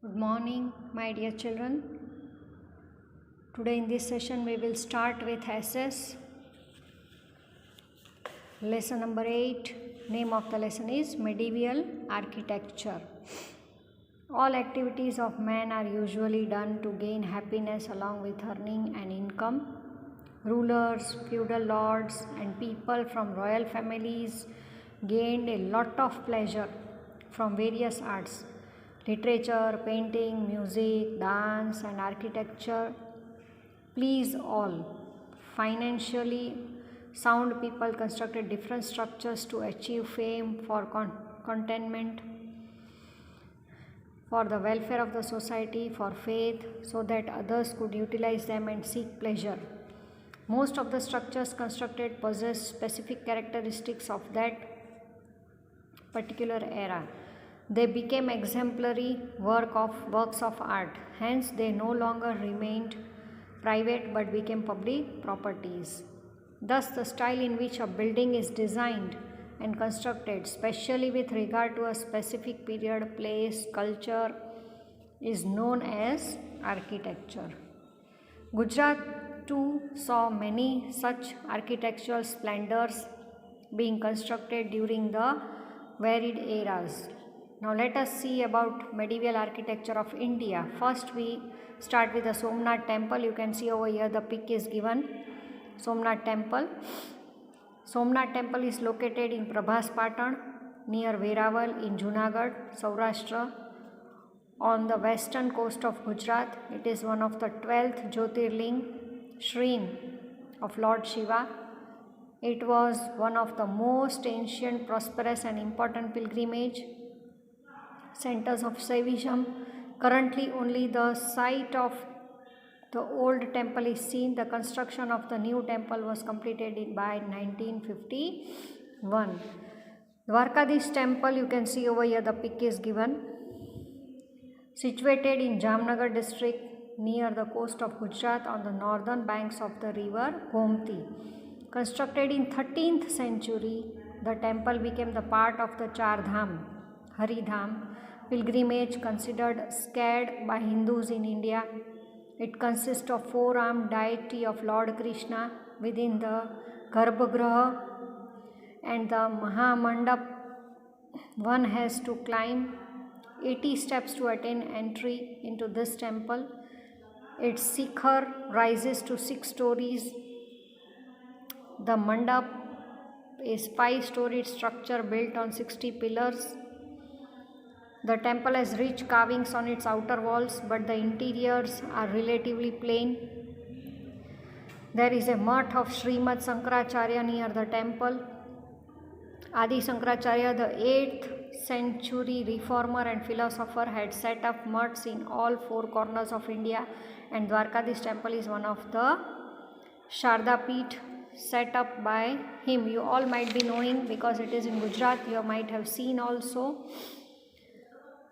Good morning, my dear children. Today in this session we will start with SS. Lesson number 8. Name of the lesson is Medieval Architecture. All activities of man are usually done to gain happiness along with earning an income. Rulers, feudal lords and people from royal families gained a lot of pleasure from various arts. Literature, painting, music, dance and architecture please all. Financially sound people constructed different structures to achieve fame, for contentment, for the welfare of the society, for faith, so that others could utilize them and seek pleasure. Most of the structures constructed possess specific characteristics of that particular era. They became exemplary works of art. Hence, they no longer remained private but became public properties. Thus, the style in which a building is designed and constructed, especially with regard to a specific period, place, culture, is known as architecture. Gujarat too saw many such architectural splendors being constructed during the varied eras. Now let us see about medieval architecture of India. First we start with the Somnath temple. You can see over here the pic is given. Somnath temple. Somnath temple is located in Prabhas Patan near Veraval in Junagadh, Saurashtra, on the western coast of Gujarat. It is one of the 12th Jyotirling shrine of Lord Shiva. It was one of the most ancient, prosperous and important pilgrimage centers of Shaivism. Currently only the site of the old temple is seen. The construction of the new temple was completed by 1951. Dwarkadish temple, you can see over here the pic is given. Situated in Jamnagar district near the coast of Gujarat on the northern banks of the river Gomti. Constructed in 13th century, the temple became the part of the Char Dham, Haridham pilgrimage considered sacred by Hindus in India. It consists of four-armed deity of Lord Krishna within the Garbhagriha and the Mahamandap. One has to climb 80 steps to attain entry into this temple. Its shikhar rises to 6 stories. The mandap is 5-storied structure built on 60 pillars. The temple has rich carvings on its outer walls, but the interiors are relatively plain. There is a mutt of Srimad Sankaracharya near the temple. Adi Sankaracharya, the 8th century reformer and philosopher, had set up mutts in all 4 corners of India, and Dwarkadish temple is one of the Shardapeeth set up by him. You all might be knowing because it is in Gujarat. You might have seen also.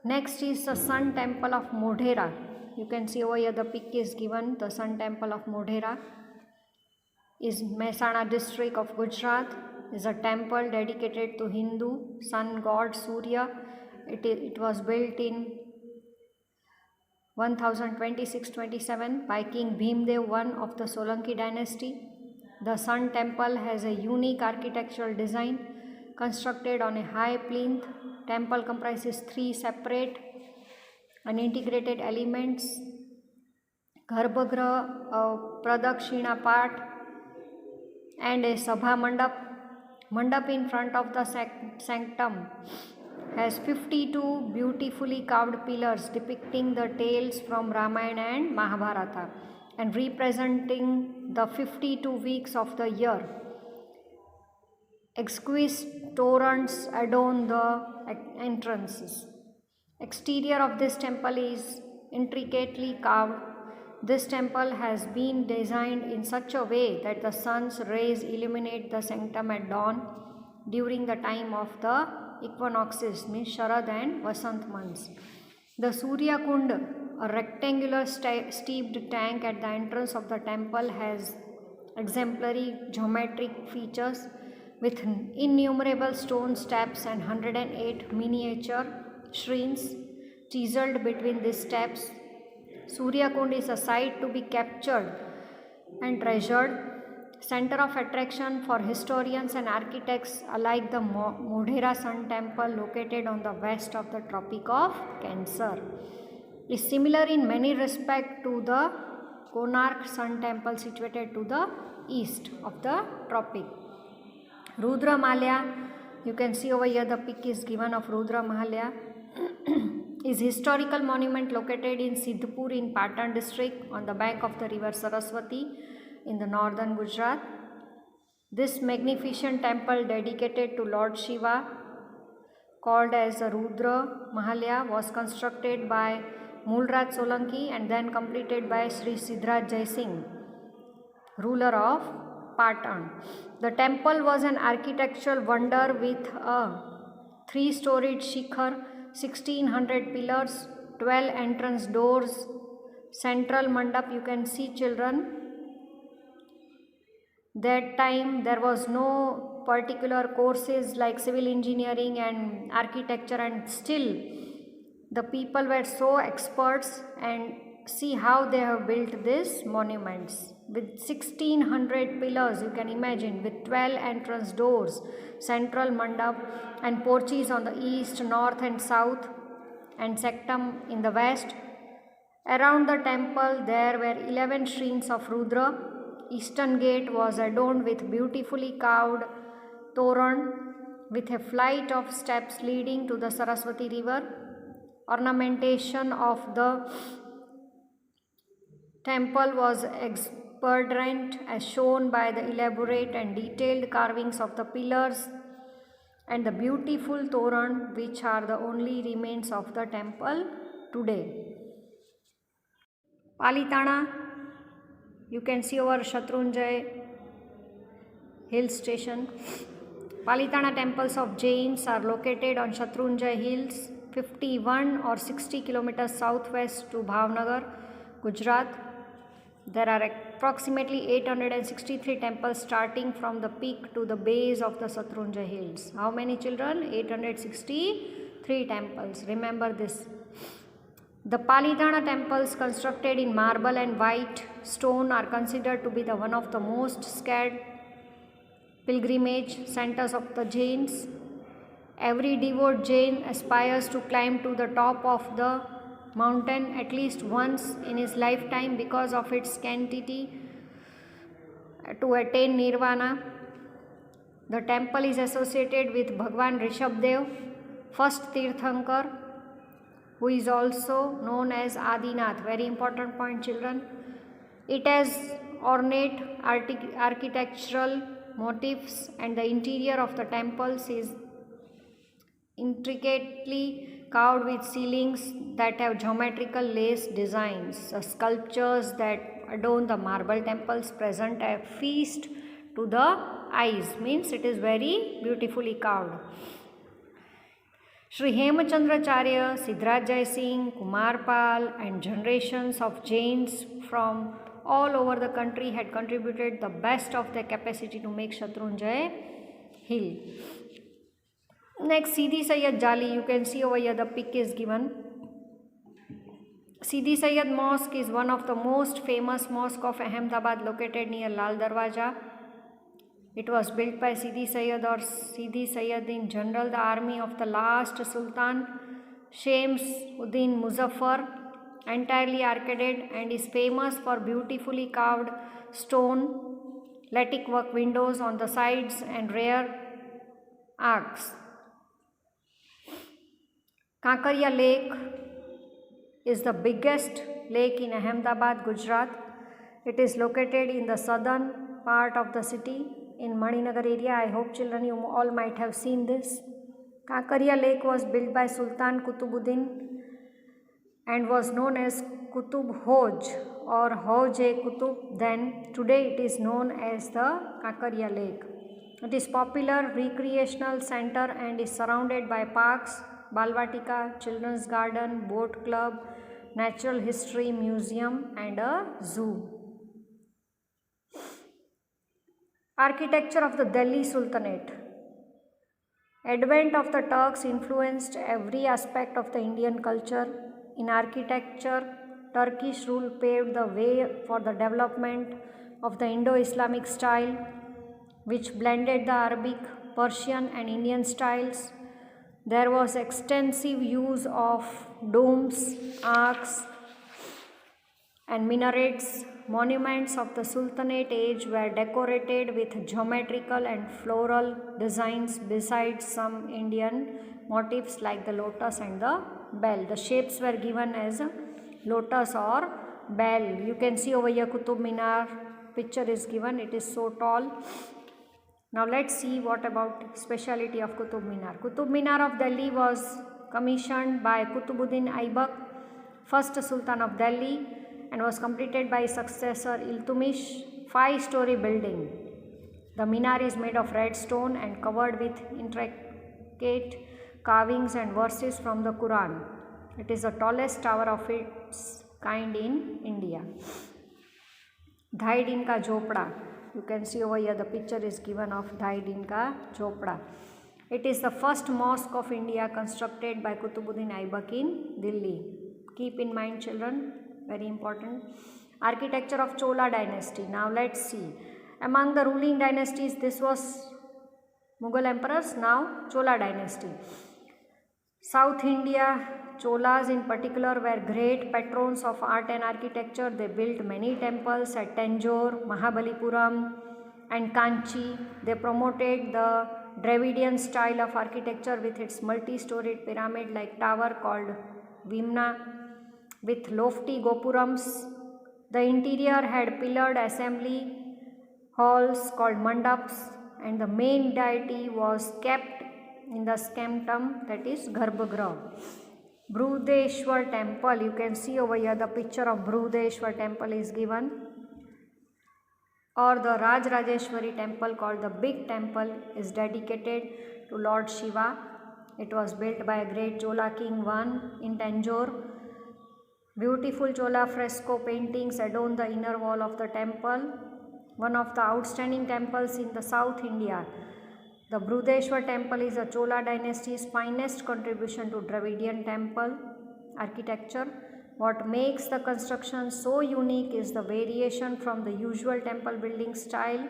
Next is the Sun Temple of Modhera. You can see over here the pic is given. The Sun Temple of Modhera is Mehsana district of Gujarat. Is a temple dedicated to Hindu sun god Surya. It was built in 1026-27 by King Bhimdev I of the Solanki dynasty. The Sun Temple has a unique architectural design constructed on a high plinth. Temple comprises 3 separate and integrated elements: Garbhagriha, a Pradakshina part, and a Sabha Mandap. Mandap in front of the sanctum has 52 beautifully carved pillars depicting the tales from Ramayana and Mahabharata and representing the 52 weeks of the year. Exquisite torrents adorn the entrances. Exterior of this temple is intricately carved. This temple has been designed in such a way that the sun's rays illuminate the sanctum at dawn during the time of the equinoxes, means Sharad and Vasant months. The Surya Kund, a rectangular steeped tank at the entrance of the temple, has exemplary geometric features with innumerable stone steps and 108 miniature shrines. chiseled between these steps. Surya Kund is a site to be captured and treasured, center of attraction for historians and architects alike. The Modhera Sun Temple, located on the west of the Tropic of Cancer, is similar in many respects to the Konark Sun Temple situated to the east of the tropic. Rudra Malya, you can see over here the pic is given of Rudra Malya, is historical monument located in Siddhpur in Patan district on the bank of the river Saraswati in the northern Gujarat. This magnificent temple dedicated to Lord Shiva, called as the Rudra Mahalya, was constructed by Mulraj Solanki and then completed by Sri Siddharaj Jai Singh, ruler of Patan. The temple was an architectural wonder with a 3-storied shikhar, 1600 pillars, 12 entrance doors, central mandap. You can see, children, that time there was no particular courses like civil engineering and architecture, and still the people were so experts, and see how they have built these monuments with 1600 pillars, you can imagine, with 12 entrance doors, central mandap and porches on the east, north and south, and sanctum in the west. Around the temple there were 11 shrines of Rudra. Eastern gate was adorned with beautifully carved toran with a flight of steps leading to the Saraswati river. Ornamentation of the temple was exuberant as shown by the elaborate and detailed carvings of the pillars and the beautiful toran, which are the only remains of the temple today. Palitana, you can see over Shatrunjay hill station. Palitana temples of Jains are located on Shatrunjay hills, 51 or 60 kilometers southwest to Bhavnagar, Gujarat. There are approximately 863 temples starting from the peak to the base of the Shatrunjay hills. How many, children? 863 temples. Remember this. The Palitana temples, constructed in marble and white stone, are considered to be the one of the most sacred pilgrimage centers of the Jains. Every devout Jain aspires to climb to the top of the mountain at least once in his lifetime because of its sanctity to attain nirvana. The temple is associated with Bhagwan Rishabdev, first Tirthankar, who is also known as Adinath. Very important point, children. It has ornate architectural motifs, and the interior of the temples is intricately carved with ceilings that have geometrical lace designs. The sculptures that adorn the marble temples present a feast to the eyes, means it is very beautifully carved. Sri Hemachandracharya, Siddharaj Jai Singh, Kumar Pal and generations of Jains from all over the country had contributed the best of their capacity to make Shatrunjay hill. Next, Sidi Sayyad Jali, you can see over here the pic is given. Sidi Sayyad Mosque is one of the most famous mosque of Ahmedabad, located near Lal Darwaja. It was built by Sidi Sayyad or Sidi Sayyad in general, the army of the last Sultan Shams Uddin Muzaffar, entirely arcaded, and is famous for beautifully carved stone lattice work windows on the sides and rear arcs. Kankaria Lake is the biggest lake in Ahmedabad, Gujarat. It is located in the southern part of the city in Maninagar area. I hope, children, you all might have seen this. Kankaria Lake was built by Sultan Qutubuddin and was known as Qutub Hoj or Hoj-e-Qutub. Then today it is known as the Kankaria Lake. It is popular recreational center and is surrounded by parks, Balvatika, Children's Garden, Boat Club, Natural History Museum and a zoo. Architecture of the Delhi Sultanate. Advent of the Turks influenced every aspect of the Indian culture. In architecture, Turkish rule paved the way for the development of the Indo-Islamic style, which blended the Arabic, Persian and Indian styles. There was extensive use of domes, arcs and minarets. Monuments of the Sultanate age were decorated with geometrical and floral designs besides some Indian motifs like the lotus and the bell. The shapes were given as a lotus or bell. You can see over here Qutub Minar picture is given. It is so tall. Now let's see what about speciality of Qutub Minar. Qutub Minar of Delhi was commissioned by Qutubuddin Aibak, first Sultan of Delhi, and was completed by his successor Iltutmish. 5-story building. The minar is made of red stone and covered with intricate carvings and verses from the Quran. It is the tallest tower of its kind in India. Dhai Din Ka Jhopda. You can see over here the picture is given of Dhai Din Ka Jhopda. It is the first mosque of India constructed by Qutubuddin Aibak in Delhi. Keep in mind children, very important. Architecture of Chola dynasty. Now let's see. Among the ruling dynasties, this was Mughal emperors, now Chola dynasty. South India, Cholas in particular were great patrons of art and architecture. They built many temples at Tanjore, Mahabalipuram and Kanchi. They promoted the Dravidian style of architecture with its multi-storied pyramid-like tower called Vimna with lofty gopurams. The interior had pillared assembly halls called mandaps, and the main deity was kept in the sanctum, that is Garbhagriha. Brudeshwar temple, you can see over here the picture of Brudeshwar temple is given, or the Rajrajeshwari temple called the Big Temple is dedicated to Lord Shiva. It was built by a great Chola king I in Tanjore. Beautiful Chola fresco paintings adorn the inner wall of the temple. One of the outstanding temples in the South India. The Brudeshwar temple is a Chola dynasty's finest contribution to Dravidian temple architecture. What makes the construction so unique is the variation from the usual temple building style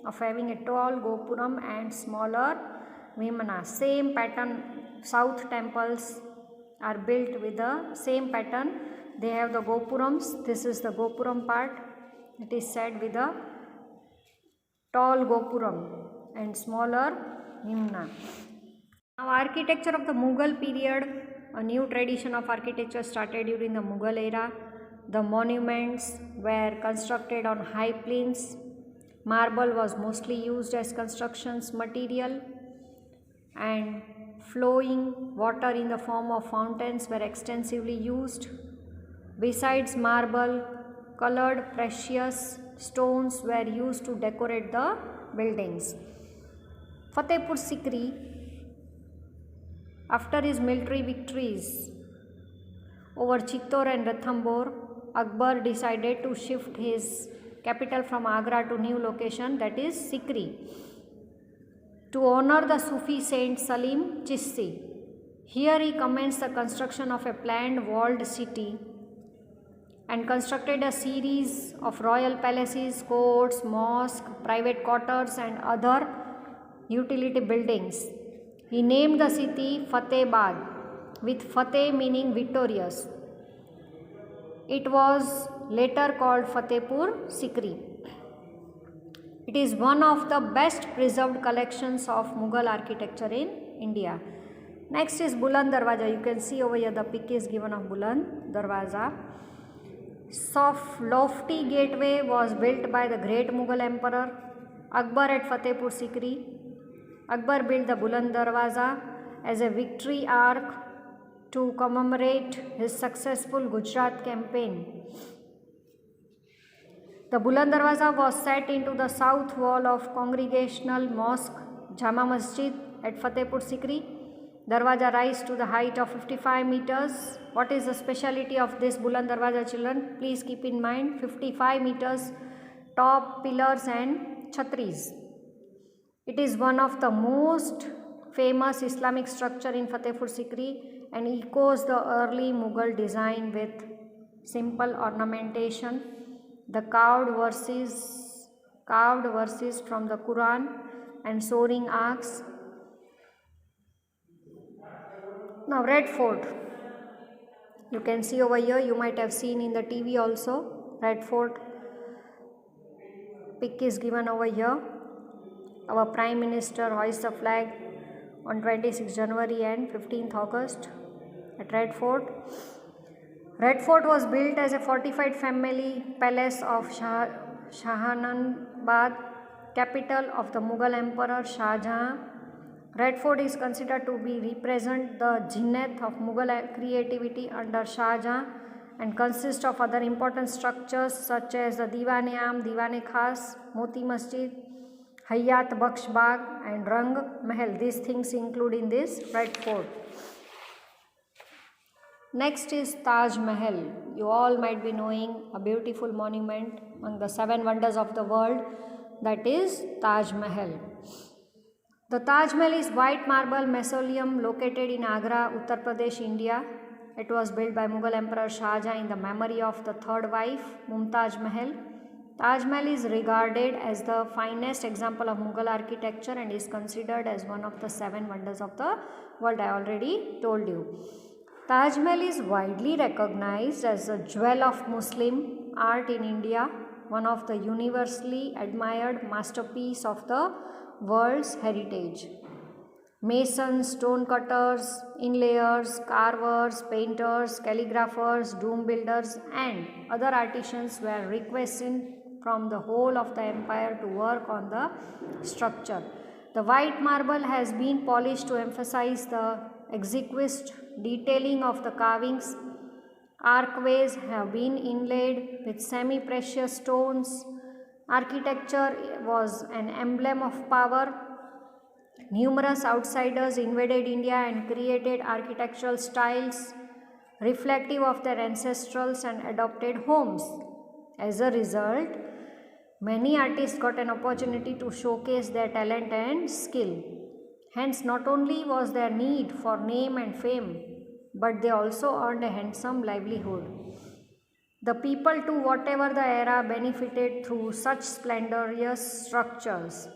of having a tall gopuram and smaller vimana. Same pattern, South temples are built with the same pattern. They have the gopurams. This is the gopuram part. It is said with a tall gopuram and smaller vimana. Now architecture of the Mughal period. A new tradition of architecture started during the Mughal era. The monuments were constructed on high plains. Marble was mostly used as constructions material, and flowing water in the form of fountains were extensively used. Besides marble, colored precious stones were used to decorate the buildings. Fatehpur Sikri, after his military victories over Chittor and Ranthambore, Akbar decided to shift his capital from Agra to new location, that is Sikri, to honor the Sufi saint Salim Chishti. Here he commenced the construction of a planned walled city and constructed a series of royal palaces, courts, mosques, private quarters and other utility buildings. He named the city Fatehbad, with Fateh meaning victorious. It was later called Fatehpur Sikri. It is one of the best preserved collections of Mughal architecture in India. Next is Buland Darwaza. You can see over here the pic is given of Buland Darwaza. Soft lofty gateway was built by the great Mughal emperor Akbar at Fatehpur Sikri. Akbar built the Buland Darwaza as a victory arch to commemorate his successful Gujarat campaign. The Buland Darwaza was set into the south wall of Congregational Mosque Jama Masjid at Fatehpur Sikri. Darwaza rises to the height of 55 meters. What is the speciality of this Buland Darwaza, children? Please keep in mind 55 meters, top pillars and chhatris. It is one of the most famous Islamic structure in Fatehpur Sikri and echoes the early Mughal design with simple ornamentation. The carved verses from the Quran and soaring arcs. Now Red Fort. You can see over here, you might have seen in the TV also. Red Fort pic is given over here. Our Prime Minister hoists the flag on 26 January and 15th August at Red Fort. Red Fort was built as a fortified family palace of Shahanabad, capital of the Mughal Emperor Shah Jahan. Red Fort is considered to be represent the zenith of Mughal creativity under Shah Jahan and consists of other important structures such as the Diwan-e-Am, Diwan-e-Khas, Moti Masjid, Hayat Bakhsh Bagh and Rang Mahal. These things include in this Red Fort. Next is Taj Mahal. You all might be knowing a beautiful monument among the 7 wonders of the world, that is Taj Mahal. The Taj Mahal is white marble mausoleum located in Agra, Uttar Pradesh, India. It was built by Mughal Emperor Shah Jahan in the memory of the third wife, Mumtaz Mahal. Taj Mahal is regarded as the finest example of Mughal architecture and is considered as one of the 7 wonders of the world. I already told you. Taj Mahal is widely recognized as a jewel of Muslim art in India, one of the universally admired masterpiece of the world's heritage. Masons, stone cutters, inlayers, carvers, painters, calligraphers, dome builders and other artisans were requested from the whole of the empire to work on the structure. The white marble has been polished to emphasize the exquisite detailing of the carvings. Archways have been inlaid with semi-precious stones. Architecture was an emblem of power. Numerous outsiders invaded India and created architectural styles reflective of their ancestrals and adopted homes. As a result, many artists got an opportunity to showcase their talent and skill. Hence, not only was there need for name and fame, but they also earned a handsome livelihood. The people, to whatever the era, benefited through such splendorous structures.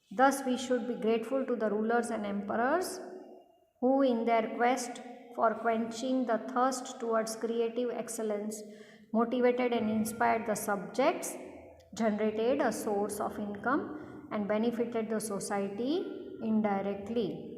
Thus, we should be grateful to the rulers and emperors who, in their quest for quenching the thirst towards creative excellence, motivated and inspired the subjects, generated a source of income, and benefited the society indirectly.